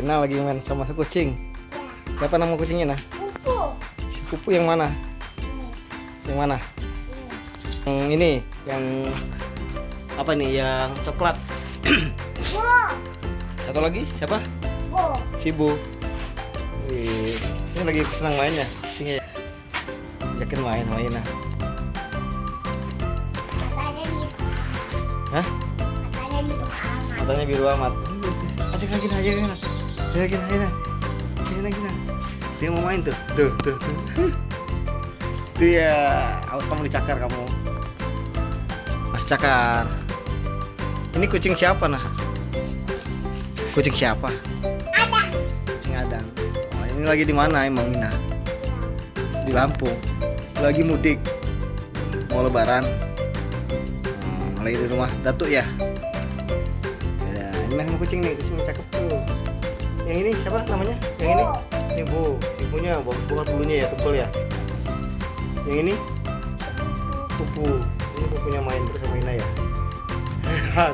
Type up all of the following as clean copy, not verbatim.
Nah lagi main sama si kucing. Siapa nama kucingnya nah? Pupu. Si Pupu yang mana? Yang mana? Yang ini, yang apa nih? Yang coklat. Bo. Satu lagi siapa? Bo. Si Bu. Ini lagi senang mainnya. Kucingnya. Yakin main nah. Katanya di. Hah? Katanya di kamar. Matanya biru amat. Ajak lagi nah. Sini lagi nah. Dia mau main tuh. Tuh. Dia, awas kamu dicakar kamu. Mas cakar. Ini kucing siapa nah? Kucing siapa? Ada. Kucing Adang. Oh, ini lagi di mana emang Mina? Di Lampung. Lagi mudik. Mau lebaran. Lagi di rumah Datuk ya. Ya, ini sama kucing nih, kucing cakep tuh. Yang ini siapa namanya? Yang ini? Ini Bu. Ibunya buat bulunya ya, tebal ya. Yang ini? Pupu. Ini pupunya main terus sama Ina ya.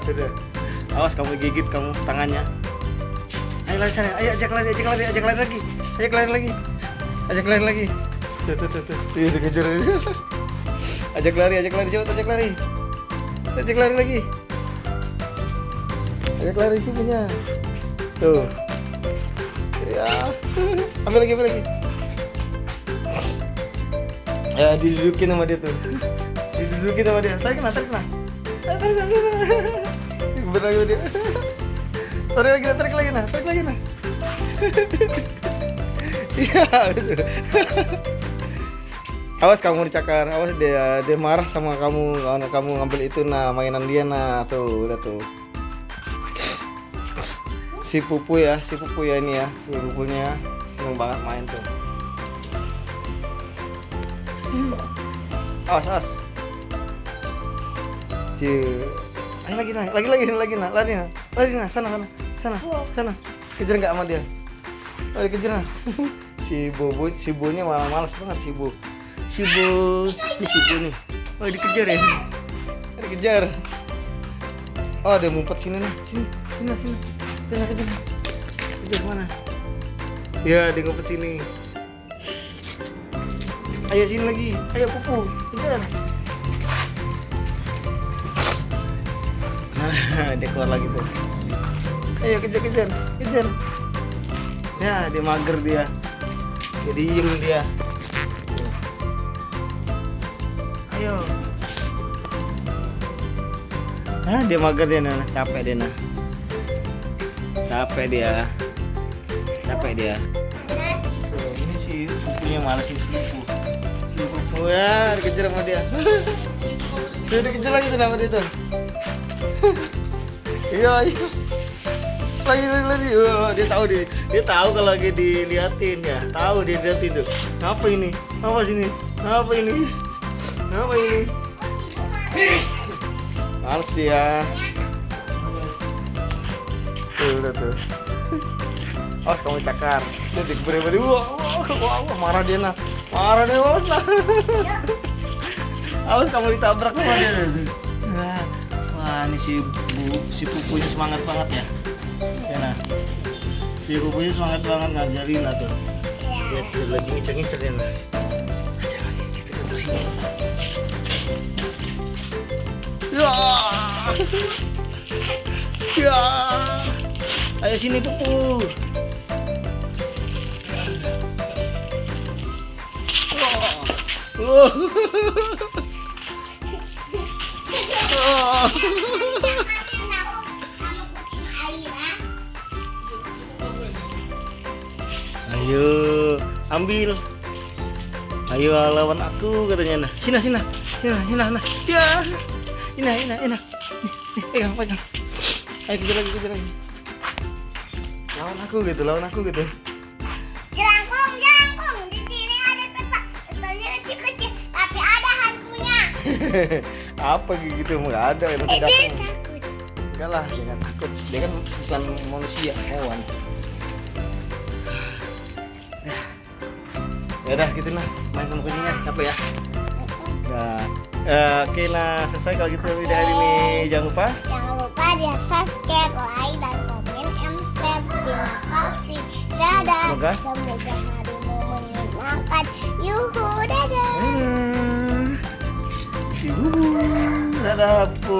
Tuh deh. Awas kamu gigit kamu tangannya. Ayo lari sana, ayo ajak lari lagi. Ajak lari lagi. Tuh. Iya dikejar. Ajak lari, cepet ajak lari. Ajak lari lagi. Ajak lari sih punya. Tuh. Ya. Ambil lagi. Ya didudukin sama dia tuh. Tarik nah. Bener lagi dia. Tarik lagi nah. Iya. Awas kamu dicakar. Awas dia marah sama kamu karena kamu ngambil itu nah mainan dia nah. Tuh, udah tuh. Si Pupu ya ini ya. Si Pupunya seneng banget main tuh. Awas. Ayo lagi nah. Lari nah. Sana. Kejar nggak sama dia? Oh, dikejar nah. Si Bunya malah malas banget si Bu. Ini si Bu nih. Oh, dikejar ya. Dikejar. Oh, dia ngumpet sini nih. Sini. Kejar mana? Ya, dia ngumpet sini. Ayo sini lagi. Ayo Pupu. Kejar. Nah, dia keluar lagi tuh. Ayo kejar. Ya, dia mager dia. Jadi diem dia. Ayo. Nah, dia mager dia nah, capek dia. Tuh, ini si Pupunya malas si Pupu. Si Pupu ya, dikejar sama dia. Tuh, dikejar lagi tuh sama dia tuh. Iya. Lagi. Oh, dia tahu kalau lagi diliatin ya. Tahu dia diliatin tuh. Apa ini? Males dia. Tuh, udah tuh. Awas kamu cakar. Dia diberi-beri. Wah, marah dia nah. Awas lah. Awas kamu ditabrak sama dia. Wah, ini si Pupunya semangat banget ya. Ya nah. Si Pupunya semangat banget ngajarin lah tuh. Dia lagi ngincer dia nah. Ajar lagi kita ke sini. Ya. Ayo sini Pupu. Ayo ambil. Ayo lawan aku katanya nah. Sini nah. Ya. Ina. Nih, pegang. Ayo kejar lagi. Lawan aku gitu. Jelangkung. Di sini ada peta. Petanya kecil, tapi ada hantunya. Apa gitu? Nggak ada. Emang Dia datang. takut. Enggak lah, jangan takut. Dia kan bukan manusia, hewan. Ya udah gitu lah, main sama kucingnya capek ya. Nah, oke lah, selesai kalau gitu video hari ini. Jangan lupa Jangan lupa di subscribe, like, dan komen, and share. Semoga. Semoga harimu menyenangkan. Yuhu, dadah. Dadah. Yuhu. Dadah, Bu.